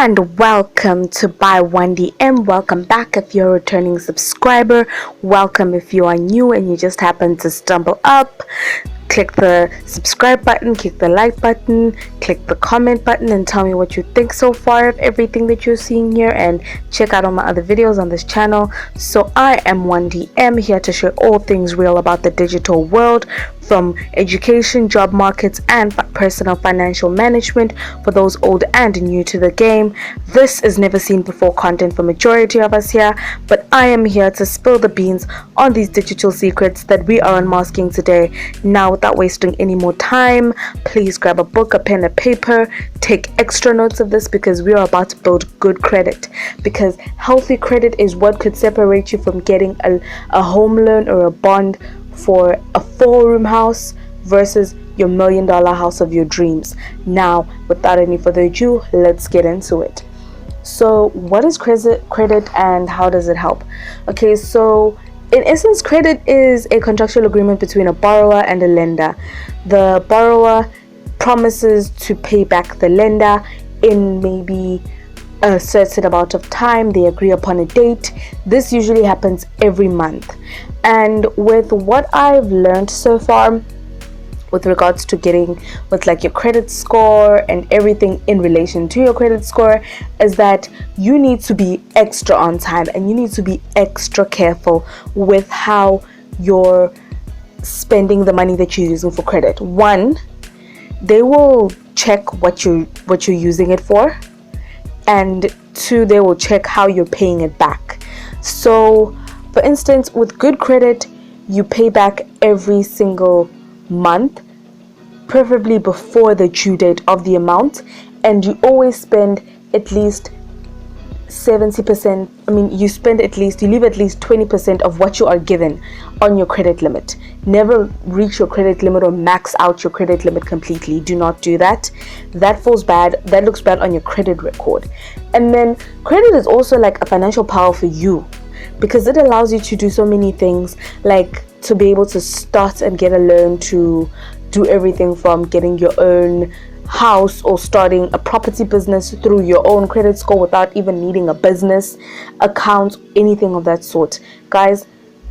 And welcome to Buy Wandy, and welcome back if you're a returning subscriber. Welcome if you are new and you just happen to stumble up. Click the subscribe button, click the like button, click the comment button, and tell me what you think so far of everything that you're seeing here, and check out all my other videos on this channel. So I am Wandy M, here to share all things real about the digital world, from education, job markets, and personal financial management for those old and new to the game. This is never seen before content for majority of us here, but I am here to spill the beans on these digital secrets that we are unmasking today. Now, without wasting any more time, please grab a book, a pen, a paper, take extra notes of this, because we are about to build good credit. Because healthy credit is what could separate you from getting a home loan or a bond for a 4-room house versus your $1 million house of your dreams. Now, without any further ado, let's get into it. So what is credit and how does it help? Okay, so in essence, credit is a contractual agreement between a borrower and a lender. The borrower promises to pay back the lender in maybe a certain amount of time. They agree upon a date. This usually happens every month. And with what I've learned so far with regards to getting with like your credit score and everything in relation to your credit score, is that you need to be extra on time and you need to be extra careful with how you're spending the money that you're using for credit. One, they will check what you're using it for, and two, they will check how you're paying it back. So for instance, with good credit, you pay back every single month, preferably before the due date of the amount, and you always spend at least 70%. You leave at least 20% of what you are given on your credit limit. Never reach your credit limit or max out your credit limit completely. Do not do that. That falls bad. That looks bad on your credit record. And then credit is also like a financial power for you, because it allows you to do so many things, like to be able to start and get a loan to do everything from getting your own house or starting a property business through your own credit score without even needing a business account, anything of that sort. Guys,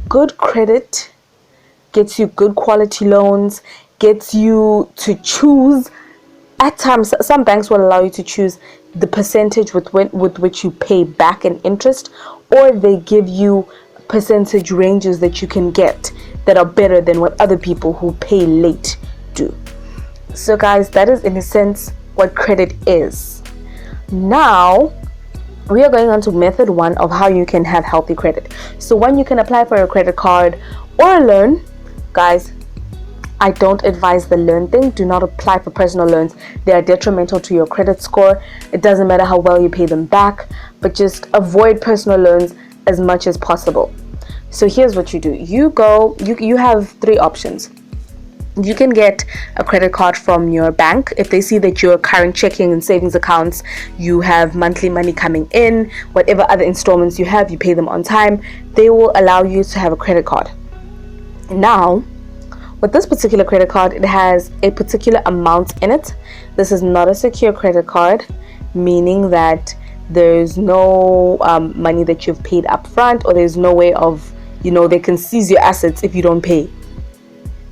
good credit gets you good quality loans, gets you to choose. At times, some banks will allow you to choose the percentage with which you pay back in interest, or they give you percentage ranges that you can get that are better than what other people who pay late do. So guys, that is in a sense what credit is. Now we are going on to method 1 of how you can have healthy credit. So when you can apply for a credit card or a loan, guys, I don't advise the loan thing. Do not apply for personal loans. They are detrimental to your credit score. It doesn't matter how well you pay them back, but just avoid personal loans as much as possible. So here's what you do. You have 3 options. You can get a credit card from your bank. If they see that your current checking and savings accounts, you have monthly money coming in, whatever other installments you have, you pay them on time, they will allow you to have a credit card. Now, with this particular credit card, it has a particular amount in it. This is not a secure credit card, meaning that there's no money that you've paid up front, or there's no way of, they can seize your assets if you don't pay.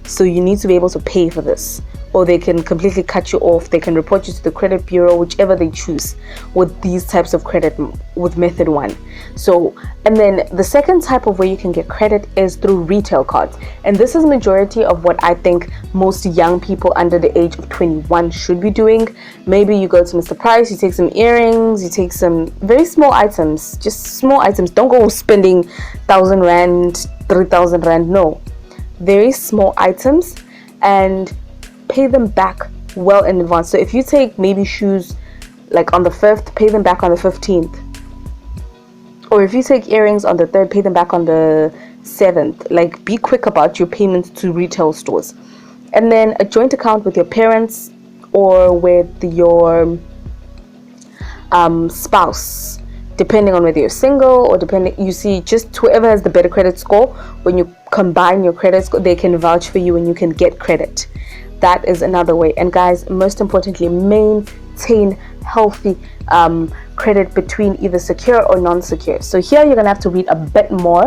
So you need to be able to pay for this, or they can completely cut you off. They can report you to the credit bureau, whichever they choose with these types of credit with method 1. So, and then the second type of way you can get credit is through retail cards, and this is majority of what I think most young people under the age of 21 should be doing. Maybe you go to Mr. Price, you take some earrings, you take some very small items, just small items. Don't go spending 1,000 rand, 3,000 rand. No, very small items, and pay them back well in advance. So if you take maybe shoes like on the 5th, pay them back on the 15th. Or if you take earrings on the 3rd, pay them back on the 7th. Like, be quick about your payments to retail stores. And then a joint account with your parents or with your spouse, depending on whether you're single or just whoever has the better credit score. When you combine your credit score, they can vouch for you and you can get credit. That is another way. And guys, most importantly, maintain healthy credit between either secure or non-secure. So here you're gonna have to read a bit more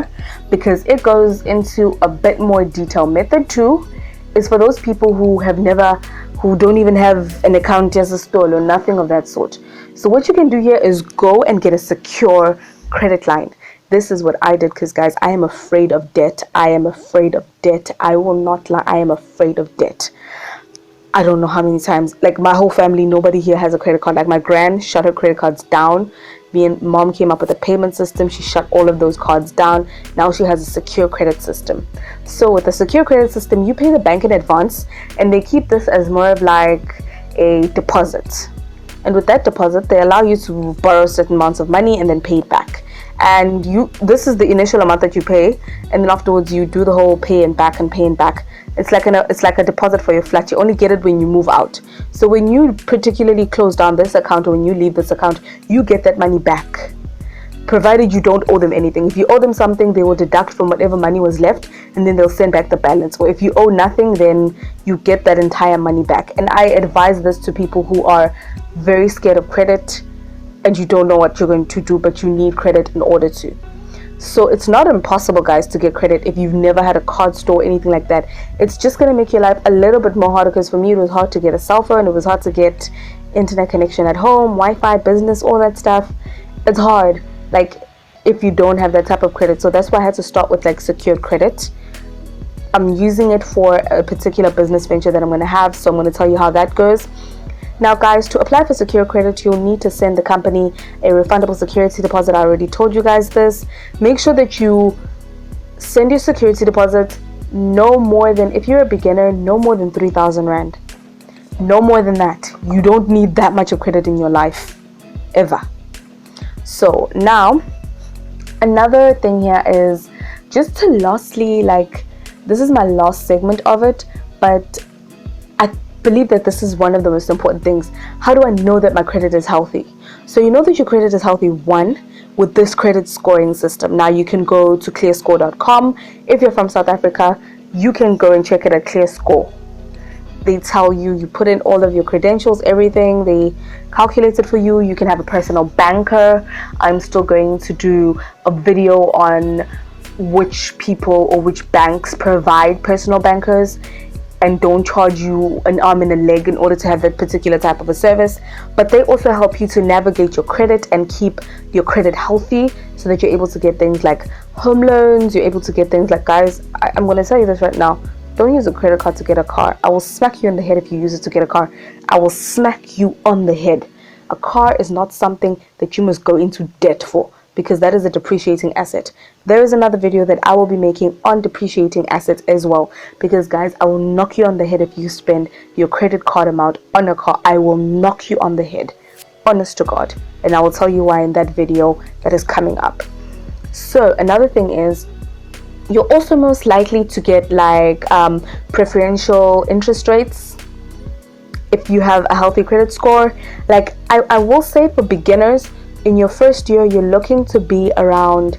because it goes into a bit more detail. Method 2 is for those people who don't even have an account as a store or nothing of that sort. So what you can do here is go and get a secure credit line. This is what I did because, guys, I am afraid of debt. I am afraid of debt. I will not lie. I am afraid of debt. I don't know how many times, like my whole family, nobody here has a credit card. Like my gran shut her credit cards down. Me and mom came up with a payment system. She shut all of those cards down. Now she has a secure credit system. So with a secure credit system, you pay the bank in advance and they keep this as more of like a deposit. And with that deposit, they allow you to borrow certain amounts of money and then pay it back. And this is the initial amount that you pay, and then afterwards you do the whole pay and back. It's like a deposit for your flat. You only get it when you move out. So when you particularly close down this account or when you leave this account, you get that money back, provided you don't owe them anything. If you owe them something, they will deduct from whatever money was left and then they'll send back the balance. Or if you owe nothing, then you get that entire money back. And I advise this to people who are very scared of credit and you don't know what you're going to do, but you need credit in order to. So it's not impossible, guys, to get credit if you've never had a card store or anything like that. It's just going to make your life a little bit more harder, because for me it was hard to get a cell phone, it was hard to get internet connection at home, Wi-Fi, business, all that stuff. It's hard, like, if you don't have that type of credit. So that's why I had to start with like secured credit. I'm using it for a particular business venture that I'm going to have, so I'm going to tell you how that goes. Now, guys, to apply for secure credit, you'll need to send the company a refundable security deposit. I already told you guys this. Make sure that you send your security deposit no more than, if you're a beginner, no more than 3,000 Rand. No more than that. You don't need that much of credit in your life, ever. So now, another thing here is just to lastly, like, this is my last segment of it, but I believe that this is one of the most important things. How do I know that my credit is healthy? So you know that your credit is healthy, one, with this credit scoring system. Now you can go to clearscore.com. If you're from South Africa, you can go and check it at ClearScore. They tell you, you put in all of your credentials, everything, they calculate it for you. You can have a personal banker. I'm still going to do a video on which people or which banks provide personal bankers and don't charge you an arm and a leg in order to have that particular type of a service. But they also help you to navigate your credit and keep your credit healthy so that you're able to get things like home loans. You're able to get things like, guys, I'm going to tell you this right now. Don't use a credit card to get a car. I will smack you in the head if you use it to get a car. I will smack you on the head. A car is not something that you must go into debt for, because that is a depreciating asset. There is another video that I will be making on depreciating assets as well, because, guys, I will knock you on the head if you spend your credit card amount on a car. I will knock you on the head, honest to God, and I will tell you why in that video that is coming up. So another thing is, you're also most likely to get like preferential interest rates if you have a healthy credit score. Like I will say, for beginners, in your first year, you're looking to be around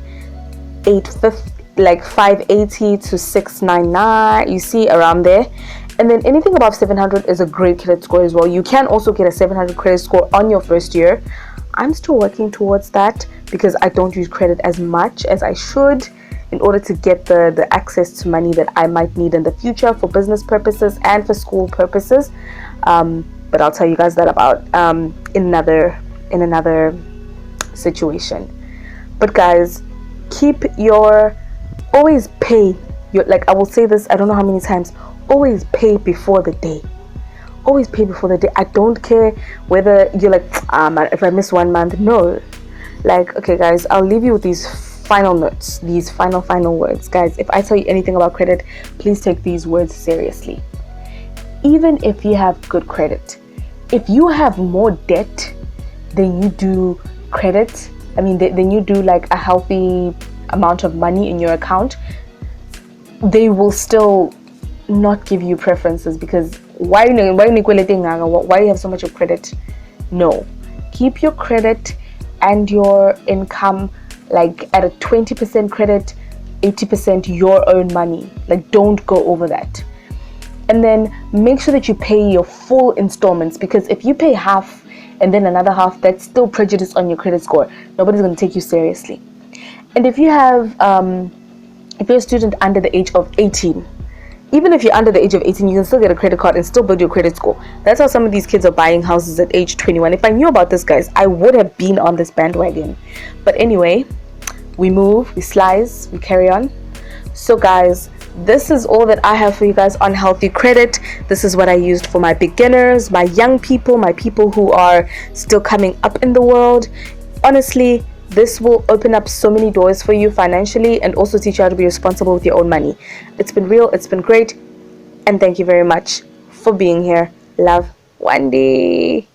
850, like 580 to 699, you see, around there. And then anything above 700 is a great credit score as well. You can also get a 700 credit score on your first year. I'm still working towards that because I don't use credit as much as I should in order to get the access to money that I might need in the future for business purposes and for school purposes. But I'll tell you guys that about in another situation. But guys, always pay your, like I will say this, I don't know how many times, always pay before the day. Always pay before the day. I don't care whether you're like, if I miss 1 month, no. Like, okay guys, I'll leave you with these final notes, these final words. Guys, if I tell you anything about credit, please take these words seriously. Even if you have good credit, if you have more debt than you do credit, then you do like a healthy amount of money in your account, they will still not give you preferences, because why you have so much of credit? No, keep your credit and your income like at a 20% credit, 80% your own money. Like, don't go over that. And then make sure that you pay your full installments, because if you pay half and then another half that's still prejudiced on your credit score. Nobody's going to take you seriously. And if you have if you're a student under the age of 18, even if you're under the age of 18, you can still get a credit card and still build your credit score. That's how some of these kids are buying houses at age 21. If I knew about this, guys, I would have been on this bandwagon. But anyway, we move, we slice, we carry on. So guys, this is all that I have for you guys on healthy credit. This is what I used for my beginners, my young people, my people who are still coming up in the world. Honestly, this will open up so many doors for you financially and also teach you how to be responsible with your own money. It's been real, it's been great, and thank you very much for being here. Love, Wandy.